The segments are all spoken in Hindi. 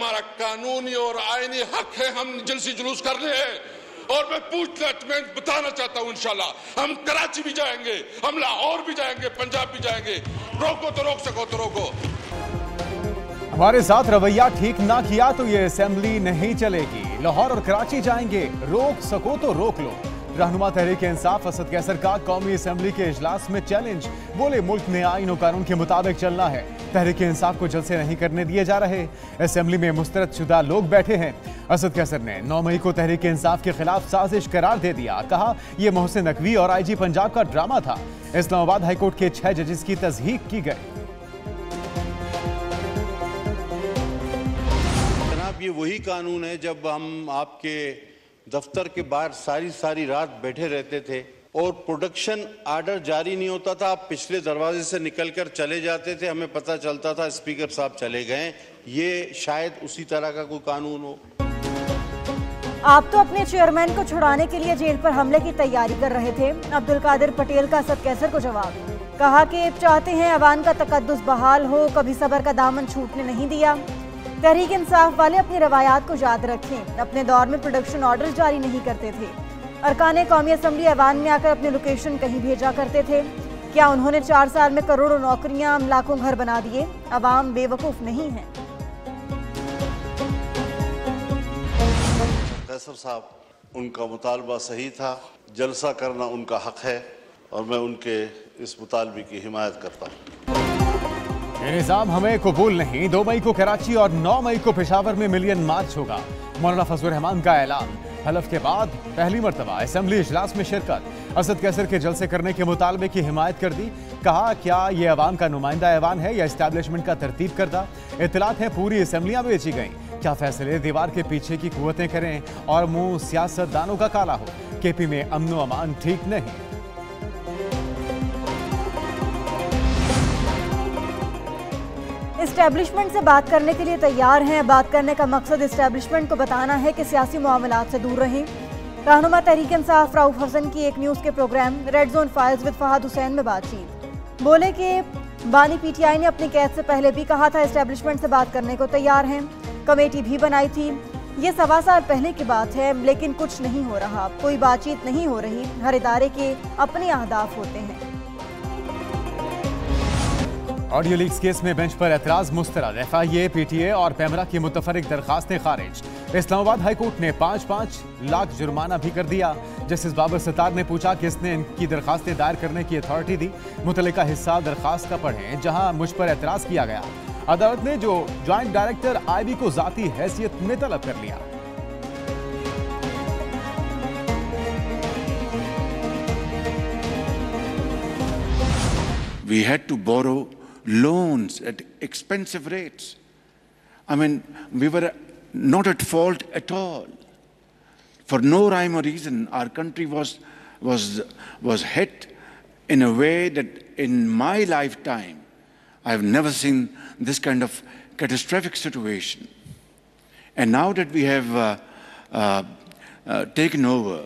हमारा कानूनी और आईनी हक है हम जलसी जुलूस कर रहे हैं। और मैं पूछताछ में बताना चाहता हूं, इंशाल्लाह हम कराची भी जाएंगे, हम लाहौर भी जाएंगे, पंजाब भी जाएंगे। रोको तो रोक सको तो रोको। हमारे साथ रवैया ठीक ना किया तो ये असेंबली नहीं चलेगी। लाहौर और कराची जाएंगे, रोक सको तो रोक लो। रहनुमा तहरीक इंसाफ असद कैसर का कौमी असेंबली के इजलास में चैलेंज। बोले मुल्क में आईन और कानून के मुताबिक चलना है, तहरीक इंसाफ को जलसे नहीं करने दिए जा रहे। असेंबली में मुस्तरद शुदा लोग बैठे हैं। असद कैसर ने 9 मई को तहरीक इंसाफ के खिलाफ साजिश करार दे दिया। कहा यह मोहसिन नकवी और IG पंजाब का ड्रामा था। इस्लामाबाद हाईकोर्ट के 6 जजेस की तस्दीक की गई। जनाब, ये वही कानून है जब हम आपके दफ्तर के बाहर सारी रात बैठे रहते थे और प्रोडक्शन आर्डर जारी नहीं होता था, आप पिछले दरवाजे से निकलकर चले जाते थे, हमें पता चलता था स्पीकर साहब चले गए। ये शायद उसी तरह का कोई कानून हो। आप तो अपने चेयरमैन को छुड़ाने के लिए जेल पर हमले की तैयारी कर रहे थे। अब्दुल कादिर पटेल का असद कैसर को जवाब। कहा कि चाहते हैं अवान का तकद्दुस बहाल हो, कभी सबर का दामन छूटने नहीं दिया। तहरीक इंसाफ वाले अपनी रवायात को याद रखें, अपने दौर में प्रोडक्शन ऑर्डर जारी नहीं करते थे। अरकान कौमी असम्बली ऐवान में आकर अपनी लोकेशन कहीं भेजा करते थे। क्या उन्होंने 4 साल में करोड़ों नौकरियां, लाखों घर बना दिए? अवाम बेवकूफ नहीं है। कैसर साहब, उनका मुतालबा सही था, जलसा करना उनका हक है और मैं उनके इस मुतालबे की हिमायत करता हूँ। ये निज़ाम हमें कबूल नहीं। 2 मई को कराची और 9 मई को पेशावर में मिलियन मार्च होगा। मौलाना फजलुर रहमान का ऐलान। हलफ के बाद पहली मरतबा असेंबली इजलास में शिरकत। असद कैसर के जलसे करने के मुतालबे की हिमायत कर दी। कहा क्या ये अवाम का नुमाइंदा ऐवान है या इस्टेब्लिशमेंट का तरतीब करदा? इत्तलात है पूरी असेंबलियां बेची गई। क्या फैसले दीवार के पीछे की कुव्वतें करें और मुंह सियासतदानों का काला हो? KP में अमन व अमान ठीक नहीं। इस्टेब्लिशमेंट से बात करने के लिए तैयार हैं। बात करने का मकसद इस्टेब्लिशमेंट को बताना है कि सियासी मामलात से दूर रहें। रहनुमा तहरीक इंसाफ रऊफ हसन की एक न्यूज़ के programme red zone files with Fahad Hussain में बातचीत। बोले कि बानी PTI ने अपनी कैद से पहले भी कहा था इस्टेब्लिशमेंट से बात करने को तैयार हैं, कमेटी भी बनाई थी। ये 1.25 साल पहले की बात है, लेकिन कुछ नहीं हो रहा, कोई बातचीत नहीं हो रही। हर इदारे के अपने अहदाफ होते हैं। ऑडियो लीक्स केस में बेंच पर एतराज मुस्तरद। FIA, PTA और पैमरा की मुतफरिक दरखास्तें खारिज। इस्लामाबाद हाईकोर्ट ने 5-5 लाख जुर्माना भी कर दिया। जस्टिस बाबर सत्तार ने पूछा किसने इनकी दरखास्तें दायर करने की अथॉरिटी दी। मुतल्लिका हिस्सा दरखास्त का पढ़ें जहां मुझ पर एतराज किया गया। अदालत ने जो ज्वाइंट डायरेक्टर IB को जाती हैसियत में तलब कर लिया। We had to borrow loans at expensive rates. I mean, we were not at fault at all. For no rhyme or reason, our country was hit in a way that in my lifetime, I've never seen this kind of catastrophic situation. And now that we have taken over,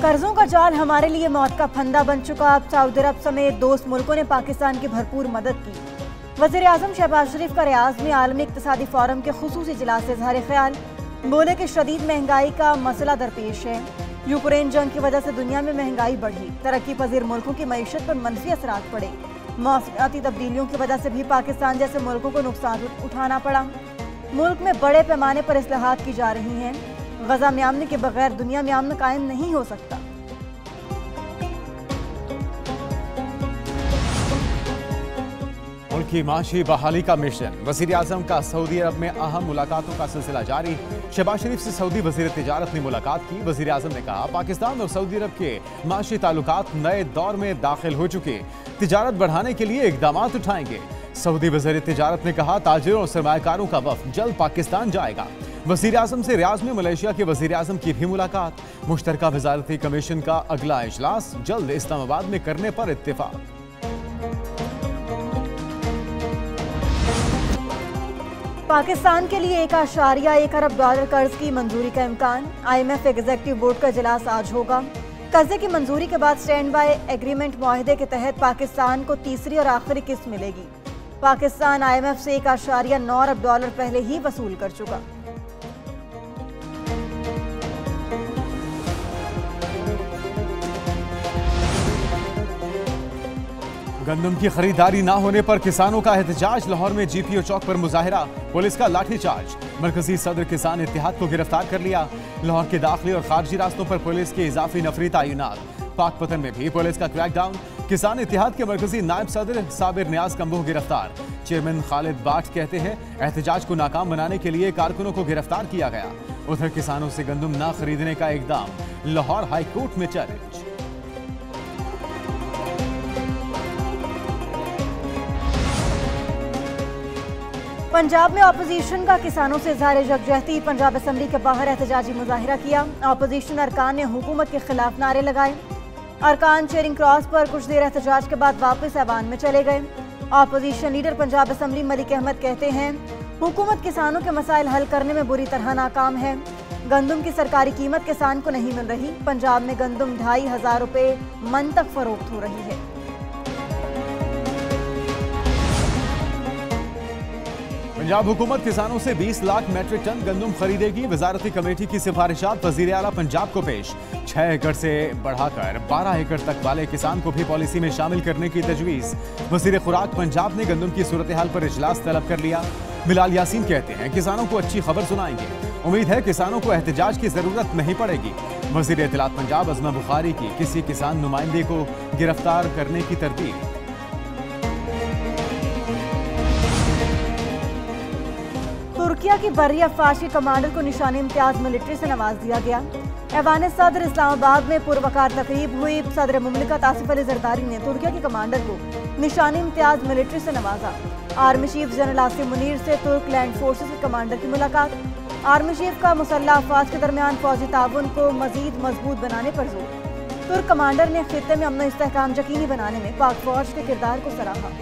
कर्जों का जाल हमारे लिए मौत का फंदा बन चुका। अब सऊदी अरब समेत दोस्त मुल्कों ने पाकिस्तान की भरपूर मदद की। वज़ीर आज़म शहबाज शरीफ का रियाज में आलमी इक़्तिसादी फोरम के खुसूसी इजलास से इज़हार ख्याल। बोले कि शदीद महंगाई का मसला दरपेश है। यूक्रेन जंग की वजह से दुनिया में महंगाई बढ़ी, तरक्की पजीर मुल्कों की मईशत पर मनफी असरात पड़े। मौसमियाती तब्दीलियों की वजह से भी पाकिस्तान जैसे मुल्कों को नुकसान उठाना पड़ा। मुल्क में बड़े पैमाने पर इस्लाहात की जा रही हैं। गजा में अमन के बगैर दुनिया में अमन कायम नहीं हो सकता। मुल्क की माशी बहाली का मिशन। वज़ीर आज़म का सऊदी अरब में अहम मुलाकातों का सिलसिला जारी। शहबाज शरीफ से सऊदी वज़ीर तिजारत ने मुलाकात की। वज़ीर आज़म ने कहा पाकिस्तान और सऊदी अरब के माशी ताल्लुकात नए दौर में दाखिल हो चुके, तिजारत बढ़ाने के लिए इक़दाम उठाएंगे। सऊदी वज़ीर तिजारत ने कहा ताजिरों और सरमायाकारों का वफ़द जल्द पाकिस्तान जाएगा। वज़ीर आज़म से रियाज में मलेशिया के वज़ीर आज़म की भी मुलाकात। मुश्तरका वज़ारती कमीशन का अगला इजलास जल्द इस्लामाबाद में करने पर इत्तेफाक। पाकिस्तान के लिए $1.1 अरब कर्ज की मंजूरी का इम्कान। IMF एग्जीक्यूटिव बोर्ड का इजलास आज होगा। कर्जे की मंजूरी के बाद स्टैंड बाय एग्रीमेंट मुआहदे के तहत पाकिस्तान को तीसरी और आखिरी किस्त मिलेगी। पाकिस्तान IMF से 1.9 अरब डॉलर पहले ही वसूल कर चुका। गंदम की खरीदारी ना होने पर किसानों का एहतजाज। लाहौर में GPO चौक पर मुजाहिरा, पुलिस का लाठीचार्ज। मरकजी सदर किसान इत्तेहाद को गिरफ्तार कर लिया। लाहौर के दाखिली और खारजी रास्तों पर पुलिस की इजाफी नफरी तैनात। पाकपतन में भी पुलिस का क्रैकडाउन। किसान इत्तेहाद के मरकजी नायब सदर साबिर नियाज कम्बोह गिरफ्तार। चेयरमैन खालिद बाट कहते हैं एहतजाज को नाकाम बनाने के लिए कारकुनों को गिरफ्तार किया गया। उधर किसानों से गंदम न खरीदने का इकदाम। लाहौर हाईकोर्ट में चैलेंज। पंजाब में ऑपोजिशन का किसानों से इज़हार यकजहती। पंजाब असम्बली के बाहर एहतजाजी मुजाहिरा किया। ऑपोजिशन अरकान ने हुकूमत के खिलाफ नारे लगाए। अरकान चेरिंग क्रॉस पर कुछ देर एहतजाज के बाद वापस ऐवान में चले गए। Opposition leader Punjab assembly Malik Ahmed कहते हैं हुकूमत किसानों के मसाइल हल करने में बुरी तरह नाकाम है। गंदम की सरकारी कीमत किसान को नहीं मिल रही। पंजाब में गंदम 2500 रुपये मन तक फरोख्त हो रही है। पंजाब हुकूमत किसानों से 20 लाख मैट्रिक टन गंदम खरीदेगी। वजारती कमेटी की सिफारिशात वजीर आला पंजाब को पेश। 6 एकड़ से बढ़ाकर 12 एकड़ तक वाले किसान को भी पॉलिसी में शामिल करने की तजवीज़। वजीर खुराक पंजाब ने गंदम की सूरत हाल पर इजलास तलब कर लिया। बिलाल यासीन कहते हैं किसानों को अच्छी खबर सुनाएंगे। उम्मीद है किसानों को एहतजाज की जरूरत नहीं पड़ेगी। वजीर इत्तलात पंजाब अज़मा बुखारी की किसी किसान नुमाइंदे को गिरफ्तार करने की तरतीब। तुर्किया की बर्री अफवाज के कमांडर को निशानी इम्तियाज मिलिट्री से नवाज दिया गया। ऐवान सदर इस्लामाबाद में पुरवकार तकरीब हुई। सदर मुमलिकत आसिफ अली जरदारी ने तुर्किया के कमांडर को निशानी इम्तियाज मिलिट्री से नवाजा। Army chief general Asim Munir से तुर्क लैंड फोर्सेस के कमांडर की मुलाकात। आर्मी चीफ का मुसल्लह अफवाज के दरमियान फौजी ताउन को मजीद मजबूत बनाने पर जोर। तुर्क कमांडर ने खित्ते में अमन इस्तेहकाम यकीनी बनाने में पाक फौज के किरदार को सराहा।